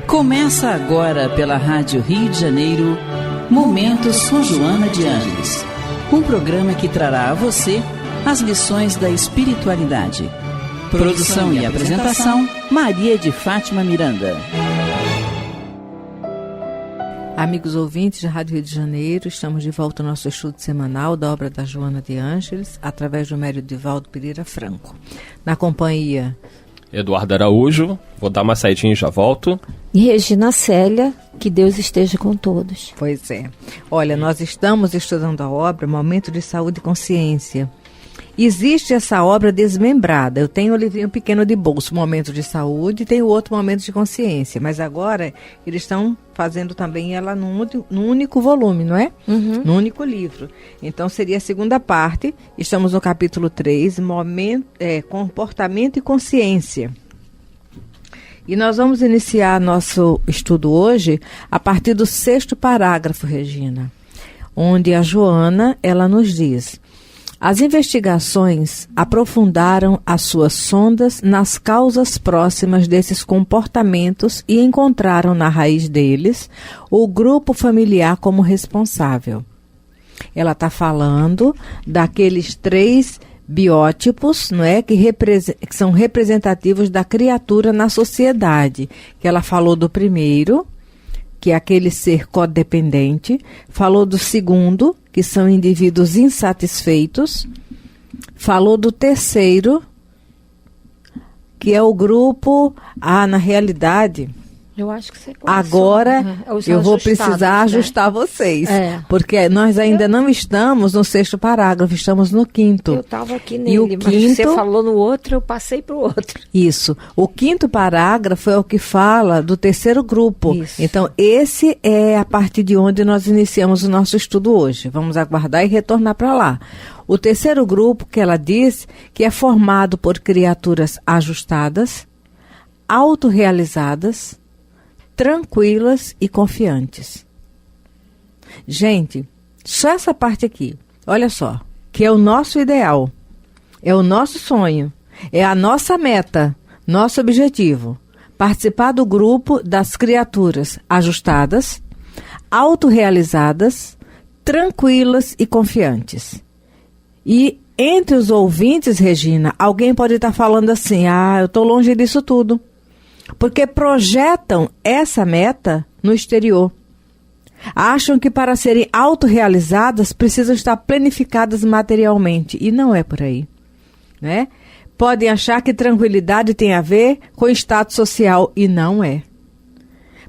Começa agora pela Rádio Rio de Janeiro, Momentos com Joana de Ângeles. Um programa que trará a você as lições da espiritualidade. Produção e apresentação, Maria de Fátima Miranda. Amigos ouvintes da Rádio Rio de Janeiro, estamos de volta ao nosso estudo semanal da obra da Joana de Ângeles, através do Médio Divaldo Pereira Franco. Na companhia Eduardo Araújo, vou dar uma saidinha e já volto. E Regina Célia, que Deus esteja com todos. Pois é. Olha, nós estamos estudando a obra Momento de Saúde e Consciência. Existe essa obra desmembrada. Eu tenho um livrinho pequeno de bolso, Momento de Saúde, e tenho outro Momento de Consciência. Mas agora eles estão fazendo também ela num único volume, não é? Uhum. Num único livro. Então seria a segunda parte. Estamos no capítulo 3, Comportamento e Consciência. E nós vamos iniciar nosso estudo hoje a partir do 6º parágrafo, Regina, onde a Joana, ela nos diz: as investigações aprofundaram as suas sondas nas causas próximas desses comportamentos e encontraram na raiz deles o grupo familiar como responsável. Ela está falando daqueles 3 biótipos, não é, que são representativos da criatura na sociedade. Que ela falou do primeiro, que é aquele ser codependente, falou do segundo, que são indivíduos insatisfeitos, falou do terceiro, que é o grupo, na realidade, eu acho que você agora eu vou precisar ajustar vocês, porque nós ainda não estamos no 6º parágrafo, estamos no 5º. Eu estava aqui nele, mas você falou no outro, eu passei para o outro. Isso. O 5º parágrafo é o que fala do terceiro grupo. Isso. Então, esse é a partir de onde nós iniciamos o nosso estudo hoje. Vamos aguardar e retornar para lá. O terceiro grupo, que ela diz, que é formado por criaturas ajustadas, autorrealizadas, tranquilas e confiantes. Gente, só essa parte aqui, olha só, que é o nosso ideal, é o nosso sonho, é a nossa meta, nosso objetivo, participar do grupo das criaturas ajustadas, autorrealizadas, tranquilas e confiantes. E entre os ouvintes, Regina, alguém pode estar falando assim: eu estou longe disso tudo. Porque projetam essa meta no exterior. Acham que para serem autorrealizadas precisam estar planificadas materialmente. E não é por aí, né? Podem achar que tranquilidade tem a ver com status social. E não é.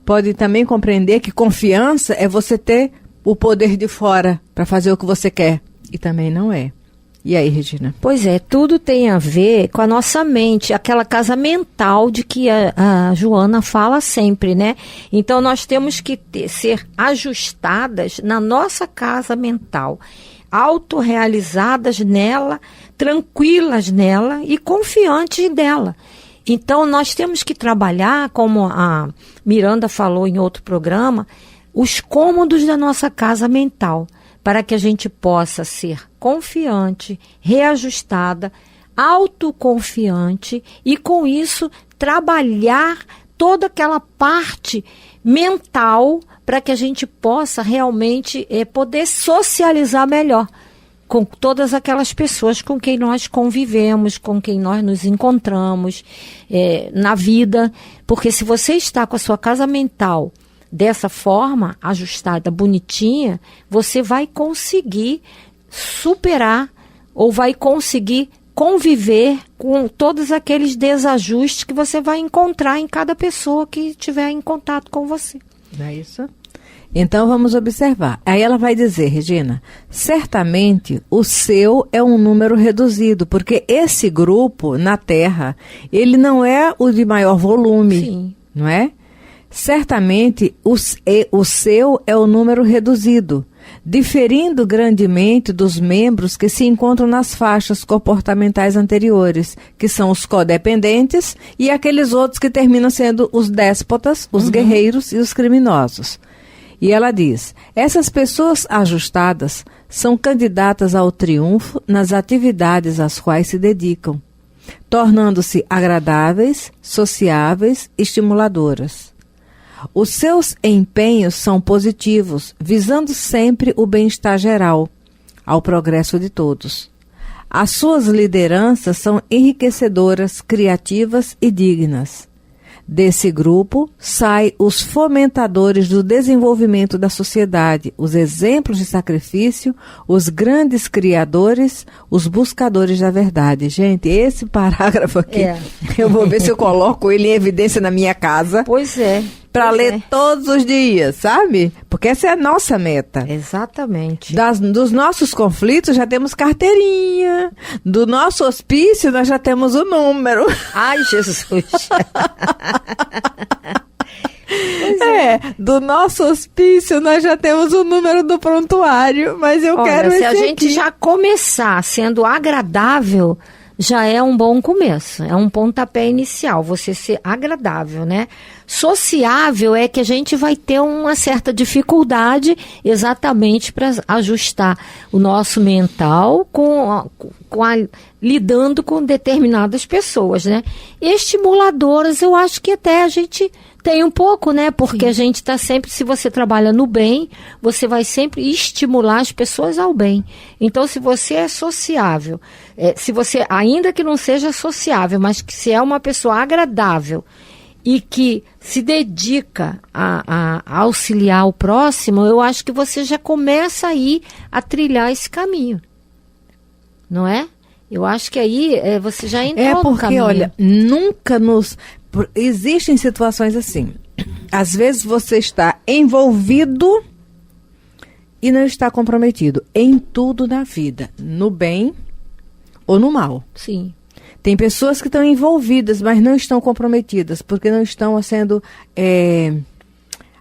Podem também compreender que confiança é você ter o poder de fora para fazer o que você quer. E também não é. E aí, Regina? Pois é, tudo tem a ver com a nossa mente, aquela casa mental de que a Joana fala sempre, né? Então, nós temos que ser ajustadas na nossa casa mental, autorrealizadas nela, tranquilas nela e confiantes dela. Então, nós temos que trabalhar, como a Miranda falou em outro programa, os cômodos da nossa casa mental, para que a gente possa ser confiante, reajustada, autoconfiante e, com isso, trabalhar toda aquela parte mental para que a gente possa realmente poder socializar melhor com todas aquelas pessoas com quem nós convivemos, com quem nós nos encontramos na vida. Porque se você está com a sua casa mental dessa forma, ajustada, bonitinha, você vai conseguir superar ou vai conseguir conviver com todos aqueles desajustes que você vai encontrar em cada pessoa que estiver em contato com você. Não é isso? Então vamos observar. Aí ela vai dizer, Regina, certamente o seu é um número reduzido, porque esse grupo na Terra, ele não é o de maior volume, sim, não é? Certamente o seu é o número reduzido, diferindo grandemente dos membros que se encontram nas faixas comportamentais anteriores, que são os codependentes e aqueles outros que terminam sendo os déspotas, os guerreiros e os criminosos. E ela diz, essas pessoas ajustadas são candidatas ao triunfo nas atividades às quais se dedicam, tornando-se agradáveis, sociáveis, estimuladoras. Os seus empenhos são positivos, visando sempre o bem-estar geral, ao progresso de todos. As suas lideranças são enriquecedoras, criativas e dignas. Desse grupo saem os fomentadores do desenvolvimento da sociedade, os exemplos de sacrifício, os grandes criadores, os buscadores da verdade. Gente, esse parágrafo aqui, eu vou ver se eu coloco ele em evidência na minha casa. Pois é. Para ler todos os dias, sabe? Porque essa é a nossa meta. Exatamente. Dos nossos conflitos já temos carteirinha. Do nosso hospício nós já temos o número. Ai, Jesus. Do nosso hospício nós já temos o número do prontuário, mas eu quero esse se a gente aqui. já começar sendo agradável, já é um bom começo, é um pontapé inicial, você ser agradável, né? Sociável é que a gente vai ter uma certa dificuldade exatamente para ajustar o nosso mental lidando com determinadas pessoas, né? Estimuladoras, eu acho que até a gente tem um pouco, né? Porque a gente está sempre, se você trabalha no bem, você vai sempre estimular as pessoas ao bem. Então, se você é sociável, se você, ainda que não seja sociável, mas que se é uma pessoa agradável e que se dedica a auxiliar o próximo, eu acho que você já começa aí a trilhar esse caminho. Não é? Eu acho que aí você já entrou no caminho. Olha, nunca existem situações assim. Às vezes você está envolvido e não está comprometido em tudo na vida, no bem ou no mal. Sim. Tem pessoas que estão envolvidas, mas não estão comprometidas, porque não estão sendo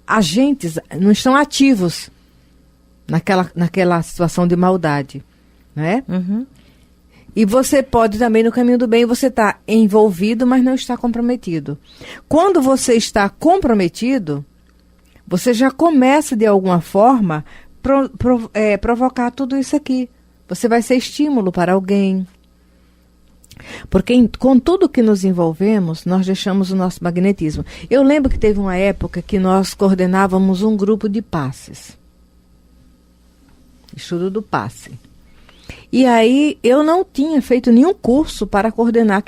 agentes, não estão ativos naquela situação de maldade, né? Uhum. E você pode também, no caminho do bem, você está envolvido, mas não está comprometido. Quando você está comprometido, você já começa, de alguma forma, provocar tudo isso aqui. Você vai ser estímulo para alguém. Porque com tudo que nos envolvemos, nós deixamos o nosso magnetismo. Eu lembro que teve uma época que nós coordenávamos um grupo de passes. Estudo do passe. E aí eu não tinha feito nenhum curso para coordenar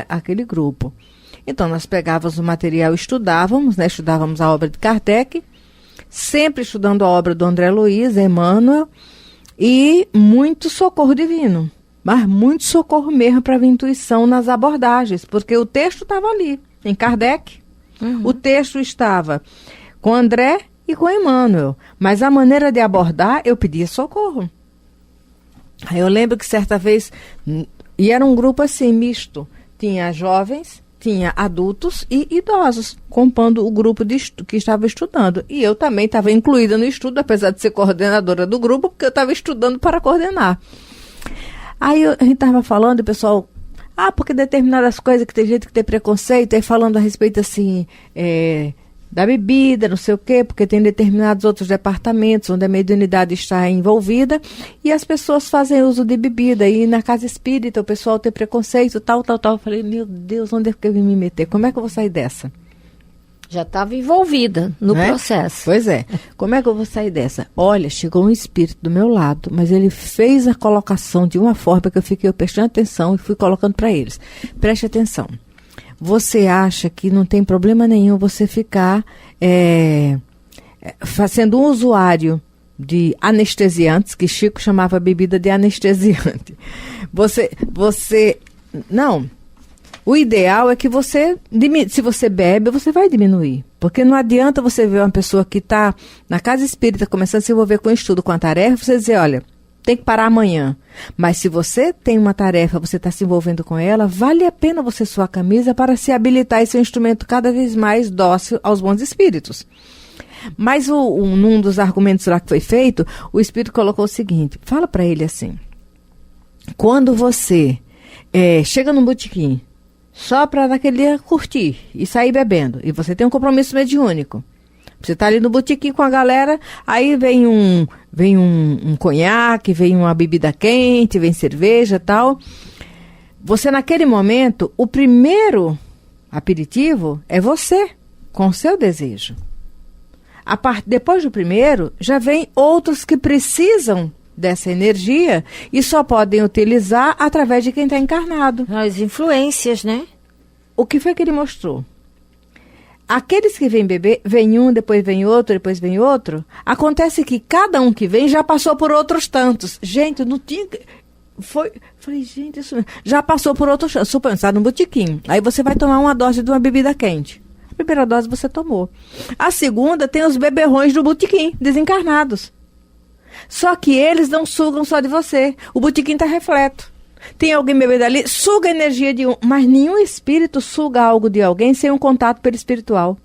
aquele grupo. Então nós pegávamos o material e estudávamos, né? Estudávamos a obra de Kardec, sempre estudando a obra do André Luiz, Emmanuel, e muito socorro divino. Mas muito socorro mesmo para a intuição nas abordagens, porque o texto estava ali, em Kardec. Uhum. O texto estava com André e com Emmanuel, mas a maneira de abordar, eu pedia socorro. Aí eu lembro que certa vez, e era um grupo assim, misto, tinha jovens, tinha adultos e idosos, compondo o grupo que estava estudando. E eu também estava incluída no estudo, apesar de ser coordenadora do grupo, porque eu estava estudando para coordenar. Aí a gente estava falando e o pessoal, porque determinadas coisas que tem gente que tem preconceito, aí falando a respeito assim, da bebida, não sei o quê, porque tem determinados outros departamentos onde a mediunidade está envolvida e as pessoas fazem uso de bebida. E na casa espírita o pessoal tem preconceito, tal. Eu falei, meu Deus, onde é que eu vim me meter? Como é que eu vou sair dessa? Já estava envolvida no processo. Pois é. Como é que eu vou sair dessa? Olha, chegou um espírito do meu lado, mas ele fez a colocação de uma forma que eu fiquei prestando atenção e fui colocando para eles. Preste atenção. Você acha que não tem problema nenhum você ficar sendo um usuário de anestesiantes, que Chico chamava a bebida de anestesiante. Não. O ideal é que se você bebe, você vai diminuir. Porque não adianta você ver uma pessoa que está na casa espírita começando a se envolver com o estudo, com a tarefa, você dizer, olha, tem que parar amanhã. Mas se você tem uma tarefa, você está se envolvendo com ela, vale a pena você suar a camisa para se habilitar esse instrumento cada vez mais dócil aos bons espíritos. Mas num dos argumentos lá que foi feito, o espírito colocou o seguinte, fala para ele assim, quando você chega num botequim, só para naquele dia curtir e sair bebendo, e você tem um compromisso mediúnico, você está ali no botequim com a galera, aí vem um conhaque, vem uma bebida quente, vem cerveja e tal. Você, naquele momento, o primeiro aperitivo é você. com o seu desejo. Depois do primeiro, já vem outros que precisam dessa energia e só podem utilizar através de quem está encarnado. As influências, né? O que foi que ele mostrou? Aqueles que vêm beber, vem um, depois vem outro, depois vem outro. Acontece que cada um que vem já passou por outros tantos. Gente, não tinha... Falei, gente, isso já passou por outros tantos. Suponho, está no botequim. Aí você vai tomar uma dose de uma bebida quente. A primeira dose você tomou. A segunda tem os beberrões do botequim, desencarnados. Só que eles não sugam só de você. O botequim está repleto. Tem alguém bebendo ali, suga a energia de um. Mas nenhum espírito suga algo de alguém sem um contato perispiritual.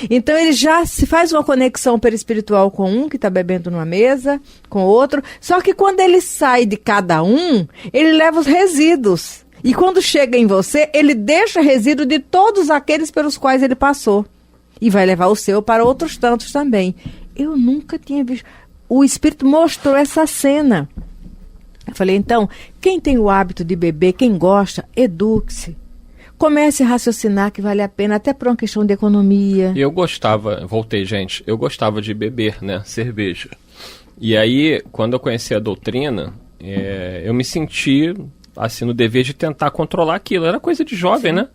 Então ele já se faz uma conexão perispiritual com um que está bebendo numa mesa, com outro. Só que quando ele sai de cada um, ele leva os resíduos. E quando chega em você, ele deixa resíduo de todos aqueles pelos quais ele passou. E vai levar o seu para outros tantos também. Eu nunca tinha visto. O espírito mostrou essa cena. Eu falei, então, quem tem o hábito de beber, quem gosta, eduque-se. Comece a raciocinar que vale a pena, até por uma questão de economia. Eu gostava de beber, né, cerveja. E aí, quando eu conheci a doutrina, eu me senti, assim, no dever de tentar controlar aquilo. Era coisa de jovem, né?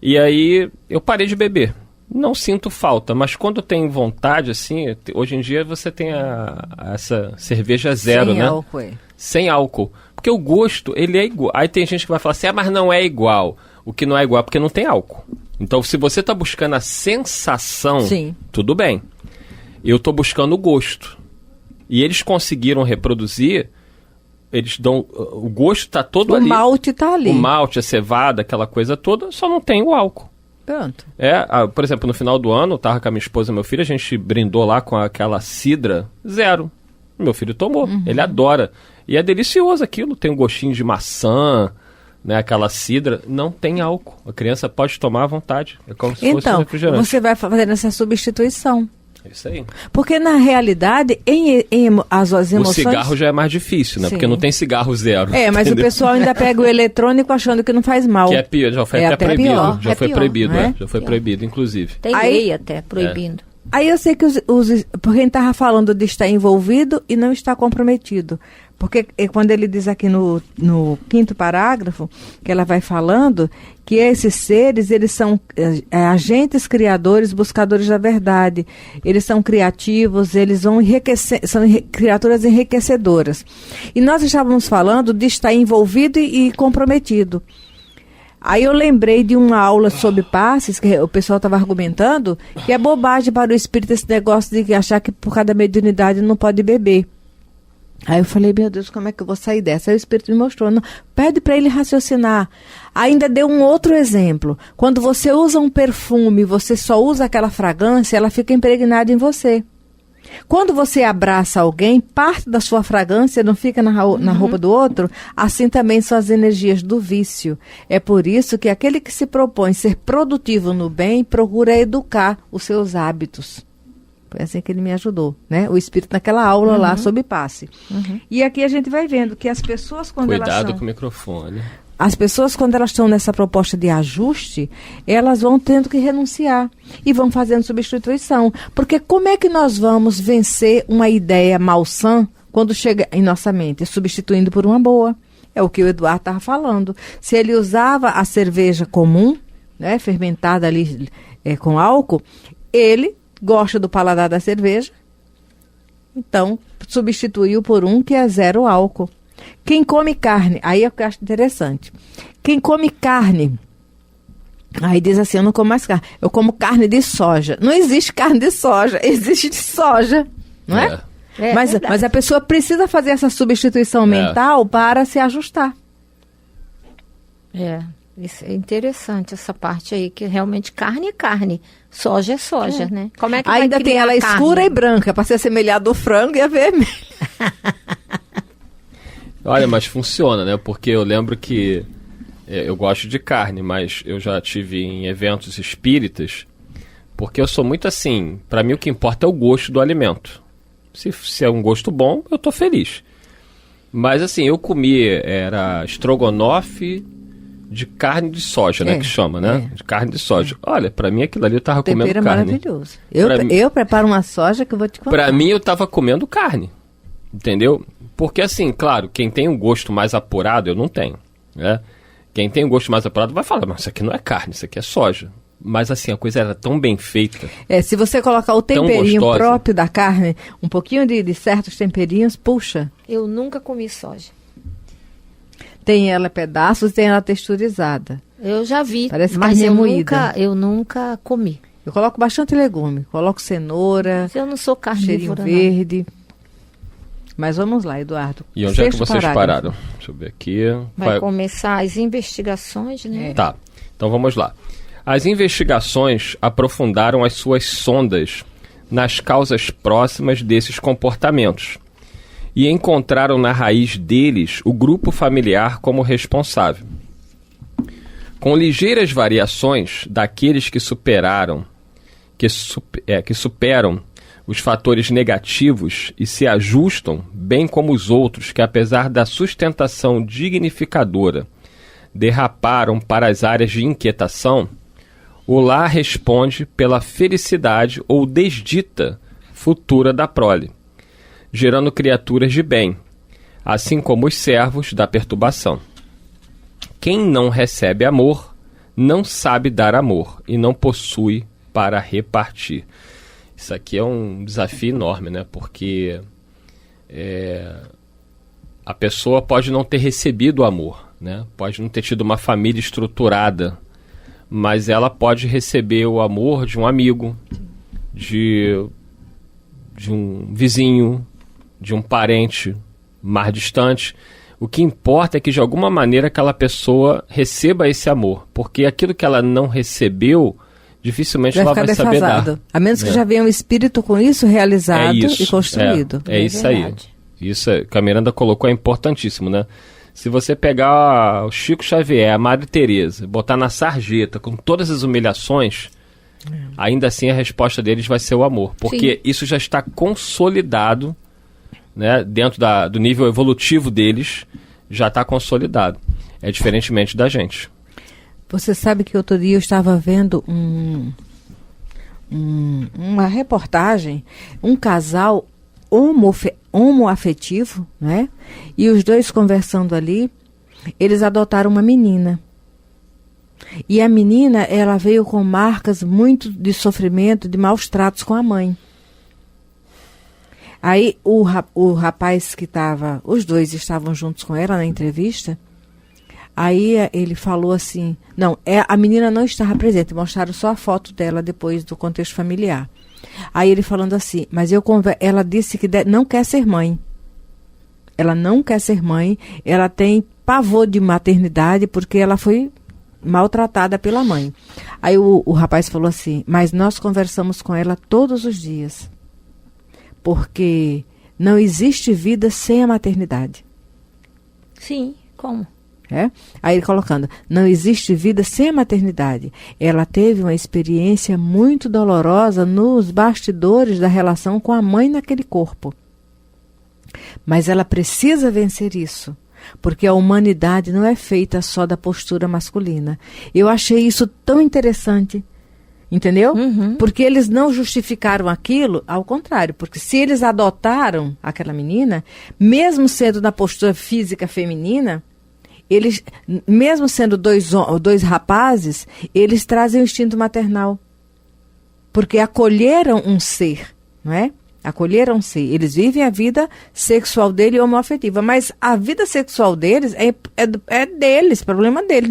E aí, eu parei de beber. Não sinto falta, mas quando tem vontade, assim, hoje em dia você tem essa cerveja zero, né? Sem álcool. Porque o gosto, ele é igual. Aí tem gente que vai falar assim, mas não é igual. O que não é igual é porque não tem álcool. Então, se você está buscando a sensação, sim, tudo bem. Eu estou buscando o gosto. E eles conseguiram reproduzir, eles dão... O gosto está todo ali. O malte está ali. O malte, a cevada, aquela coisa toda, só não tem o álcool. Pronto. Por exemplo, no final do ano, eu tava com a minha esposa e meu filho, a gente brindou lá com aquela cidra zero. Meu filho tomou, ele adora. E é delicioso aquilo, tem um gostinho de maçã, né? Aquela cidra, não tem álcool. A criança pode tomar à vontade, é como se fosse um refrigerante. Então, você vai fazendo essa substituição. Isso aí. Porque na realidade, as emoções... O cigarro já é mais difícil, né? Sim. Porque não tem cigarro zero. Mas entendeu? O pessoal ainda pega o eletrônico achando que não faz mal. Que é pior, já foi até proibido. Pior. Já foi proibido, né? Já foi proibido, inclusive. Tem lei até proibindo. Aí eu sei que porque a gente estava falando de estar envolvido e não estar comprometido. Porque quando ele diz aqui no 5º parágrafo, que ela vai falando que esses seres, eles são agentes criadores, buscadores da verdade. Eles são criativos, eles vão enriquecer, são criaturas enriquecedoras. E nós estávamos falando de estar envolvido e comprometido. Aí eu lembrei de uma aula sobre passes, que o pessoal estava argumentando, que é bobagem para o espírito esse negócio de achar que por causa da mediunidade não pode beber. Aí eu falei, meu Deus, como é que eu vou sair dessa? Aí o espírito me mostrou, não, pede para ele raciocinar. Ainda deu um outro exemplo. Quando você usa um perfume, você só usa aquela fragrância, ela fica impregnada em você. Quando você abraça alguém, parte da sua fragrância não fica na roupa do outro, assim também são as energias do vício. É por isso que aquele que se propõe ser produtivo no bem, procura educar os seus hábitos. Foi assim que ele me ajudou, né? O espírito naquela aula lá sobre passe. E aqui a gente vai vendo que as pessoas quando Cuidado com o microfone. As pessoas, quando elas estão nessa proposta de ajuste, elas vão tendo que renunciar e vão fazendo substituição. Porque como é que nós vamos vencer uma ideia malsã quando chega em nossa mente? Substituindo por uma boa. É o que o Eduardo estava falando. Se ele usava a cerveja comum, né, fermentada ali com álcool, ele gosta do paladar da cerveja, então substituiu por um que é zero álcool. Quem come carne, aí é o que eu acho interessante. Quem come carne, aí diz assim, eu não como mais carne, eu como carne de soja. Não existe carne de soja, existe de soja, não é? Mas a pessoa precisa fazer essa substituição mental para se ajustar. Isso é interessante essa parte aí, que realmente carne é carne, soja é soja, né? Como é que ainda tem ela escura e branca, para se assemelhar do frango e a vermelha. Olha, mas funciona, né? Porque eu lembro que eu gosto de carne, mas eu já tive em eventos espíritas, porque eu sou muito assim, para mim o que importa é o gosto do alimento. Se é um gosto bom, eu tô feliz. Mas assim, eu comi, era estrogonofe de carne de soja, né? Que chama, né? De carne de soja. Olha, pra mim aquilo ali eu tava comendo Tempero carne. maravilhoso. Eu preparo uma soja que eu vou te contar. Pra mim eu tava comendo carne, entendeu? Porque assim, claro, quem tem um gosto mais apurado, eu não tenho, né? Quem tem um gosto mais apurado vai falar, mas isso aqui não é carne, isso aqui é soja. Mas assim, a coisa era tão bem feita. Se você colocar o temperinho próprio da carne, um pouquinho de certos temperinhos, puxa. Eu nunca comi soja. Tem ela pedaços, tem ela texturizada. Eu já vi, parece mas moída. eu nunca comi. Eu coloco bastante legume, coloco cenoura, eu não sou carnívora, cheirinho verde. Mas vamos lá, Eduardo. E onde é que vocês pararam? Deixa eu ver aqui. Vai começar as investigações, né? Tá, então vamos lá. As investigações aprofundaram as suas sondas nas causas próximas desses comportamentos e encontraram na raiz deles o grupo familiar como responsável. Com ligeiras variações daqueles que superam os fatores negativos e se ajustam, bem como os outros que, apesar da sustentação dignificadora, derraparam para as áreas de inquietação, o lar responde pela felicidade ou desdita futura da prole, gerando criaturas de bem, assim como os servos da perturbação. Quem não recebe amor, não sabe dar amor e não possui para repartir. Isso aqui é um desafio enorme, né? Porque a pessoa pode não ter recebido amor, né? Pode não ter tido uma família estruturada, mas ela pode receber o amor de um amigo, de um vizinho, de um parente mais distante. O que importa é que de alguma maneira aquela pessoa receba esse amor, porque aquilo que ela não recebeu, dificilmente ela vai saber dar. A menos que já venha um espírito com isso realizado e construído. É isso aí. Isso que a Miranda colocou é importantíssimo, né? Se você pegar o Chico Xavier, a Madre Teresa, botar na sarjeta com todas as humilhações, ainda assim a resposta deles vai ser o amor. Porque isso já está consolidado, né, dentro do nível evolutivo deles, já está consolidado. É diferentemente da gente. Você sabe que outro dia eu estava vendo uma reportagem, um casal homoafetivo, né? E os dois conversando ali, eles adotaram uma menina. E a menina, ela veio com marcas muito de sofrimento, de maus tratos com a mãe. Aí o rapaz que estava, os dois estavam juntos com ela na entrevista, aí ele falou assim, a menina não estava presente, mostraram só a foto dela depois do contexto familiar. Aí ele falando assim, mas ela disse que não quer ser mãe. Ela não quer ser mãe, ela tem pavor de maternidade porque ela foi maltratada pela mãe. Aí o rapaz falou assim, mas nós conversamos com ela todos os dias, porque não existe vida sem a maternidade. Sim, como? Aí ele colocando, não existe vida sem a maternidade. Ela teve uma experiência muito dolorosa nos bastidores da relação com a mãe naquele corpo. Mas ela precisa vencer isso, porque a humanidade não é feita só da postura masculina. Eu achei isso tão interessante, entendeu? Porque eles não justificaram aquilo, ao contrário, porque se eles adotaram aquela menina, mesmo sendo na postura física feminina, eles, mesmo sendo dois rapazes, eles trazem o instinto maternal. Porque acolheram um ser, não é? Acolheram um ser. Eles vivem a vida sexual dele homoafetiva, mas a vida sexual deles é deles, problema deles.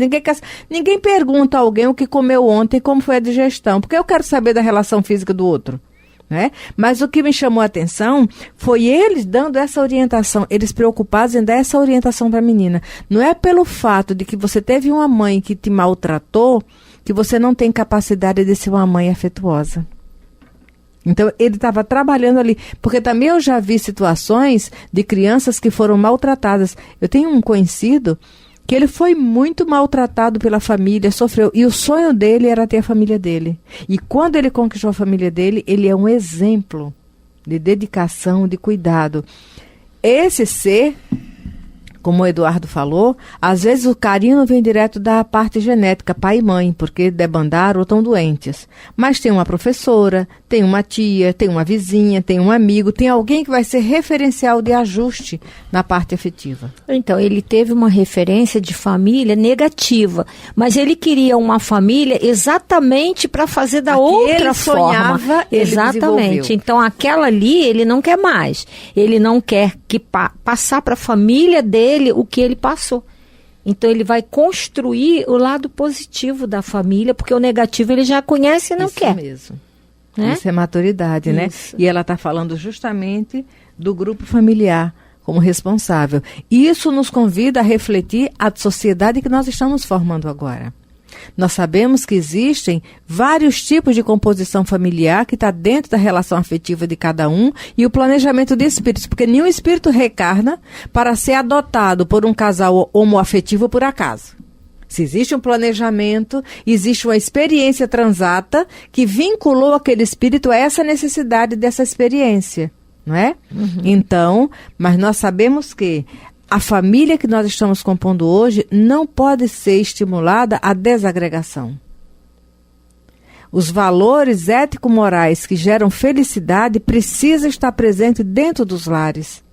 Ninguém pergunta a alguém o que comeu ontem, como foi a digestão, porque eu quero saber da relação física do outro. Né? Mas o que me chamou a atenção foi eles dando essa orientação, eles preocupados em dar essa orientação para a menina. Não é pelo fato de que você teve uma mãe que te maltratou que você não tem capacidade de ser uma mãe afetuosa. Então ele estava trabalhando ali, porque também eu já vi situações de crianças que foram maltratadas. Eu tenho um conhecido que ele foi muito maltratado pela família, sofreu, e o sonho dele era ter a família dele. E quando ele conquistou a família dele, ele é um exemplo de dedicação, de cuidado. Esse ser como o Eduardo falou, às vezes o carinho não vem direto da parte genética, pai e mãe, porque debandaram ou estão doentes. Mas tem uma professora, tem uma tia, tem uma vizinha, tem um amigo, tem alguém que vai ser referencial de ajuste na parte afetiva. Então, ele teve uma referência de família negativa, mas ele queria uma família exatamente para fazer da outra forma. Sonhava, exatamente. Então, aquela ali, ele não quer mais. Ele não quer que passar para a família dele o que ele passou. Então ele vai construir o lado positivo da família, porque o negativo ele já conhece e não quer. Isso mesmo. Né? Isso é maturidade, Isso. né? E ela está falando justamente do grupo familiar como responsável. Isso nos convida a refletir a sociedade que nós estamos formando agora. Nós sabemos que existem vários tipos de composição familiar que está dentro da relação afetiva de cada um e o planejamento de espíritos, porque nenhum espírito reencarna para ser adotado por um casal homoafetivo por acaso. Se existe um planejamento, existe uma experiência transata que vinculou aquele espírito a essa necessidade dessa experiência, não é? Uhum. Então, mas nós sabemos que a família que nós estamos compondo hoje não pode ser estimulada à desagregação. Os valores ético-morais que geram felicidade precisam estar presentes dentro dos lares.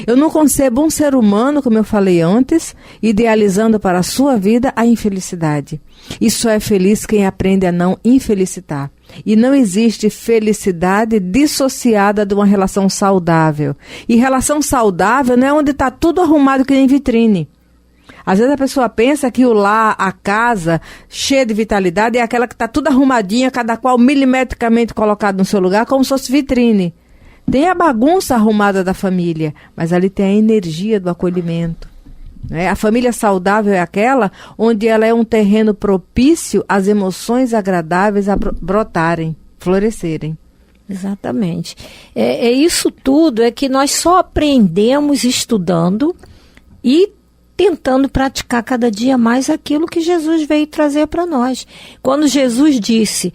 Eu não concebo um ser humano, como eu falei antes, idealizando para a sua vida a infelicidade. E só é feliz quem aprende a não infelicitar. E não existe felicidade dissociada de uma relação saudável. E relação saudável não é onde está tudo arrumado que nem vitrine. Às vezes a pessoa pensa que o lar, a casa, cheia de vitalidade, é aquela que está tudo arrumadinha, cada qual milimetricamente colocado no seu lugar, como se fosse vitrine. Tem a bagunça arrumada da família, mas ali tem a energia do acolhimento. A família saudável é aquela onde ela é um terreno propício às emoções agradáveis a brotarem, florescerem. Exatamente. É isso tudo é que nós só aprendemos estudando e tentando praticar cada dia mais aquilo que Jesus veio trazer para nós. Quando Jesus disse,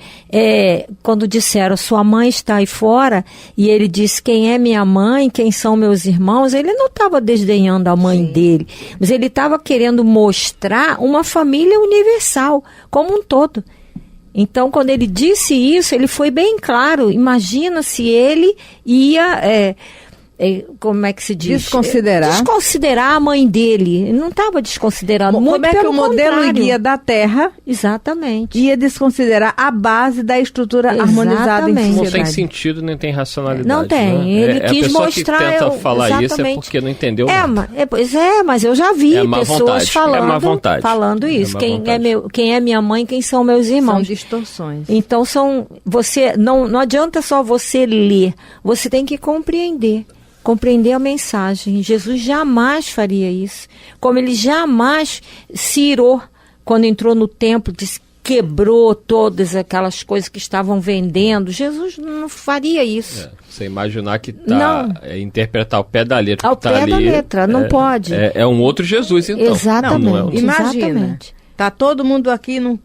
quando disseram, sua mãe está aí fora, e ele disse, quem é minha mãe, quem são meus irmãos, ele não estava desdenhando a mãe dele, mas ele estava querendo mostrar uma família universal, como um todo. Então, quando ele disse isso, ele foi bem claro. Imagina se ele ia... como é que se diz? Desconsiderar a mãe dele. Ele não estava desconsiderando. Muito como é que o modelo e guia da Terra exatamente ia desconsiderar a base da estrutura harmonizada em sociedade? Não tem sentido, nem tem racionalidade. Não tem. Né? Ele quis mostrar... A pessoa que tenta falar isso é porque não entendeu nada. Mas eu já vi pessoas falando isso. Quem é minha mãe, quem são meus irmãos. São distorções. Então, não adianta só você ler. Você tem que compreender a mensagem. Jesus jamais faria isso. Como ele jamais se irou quando entrou no templo, quebrou todas aquelas coisas que estavam vendendo. Jesus não faria isso. Você imaginar que interpretar ao pé da letra. Ao pé da letra, não pode. É um outro Jesus, então. Exatamente. Não é Imagina, tá todo mundo aqui num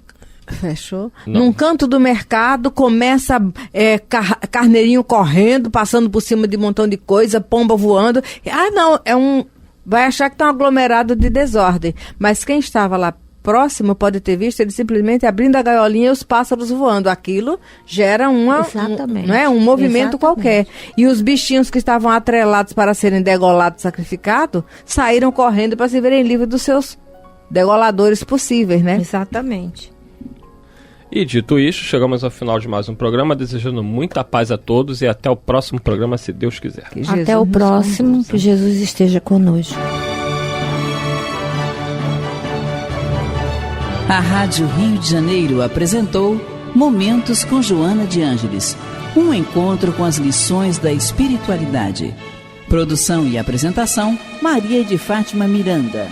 canto do mercado, começa carneirinho correndo, passando por cima de um montão de coisa, pomba voando. Vai achar que está um aglomerado de desordem. Mas quem estava lá próximo pode ter visto ele simplesmente abrindo a gaiolinha e os pássaros voando. Aquilo gera um movimento qualquer. E os bichinhos que estavam atrelados para serem degolados, sacrificados, saíram correndo para se verem livres dos seus degoladores possíveis, né? Exatamente. E dito isso, chegamos ao final de mais um programa, desejando muita paz a todos e até o próximo programa, se Deus quiser. Até o próximo, que Jesus esteja conosco. A Rádio Rio de Janeiro apresentou Momentos com Joana de Ângeles, um encontro com as lições da espiritualidade. Produção e apresentação, Maria de Fátima Miranda.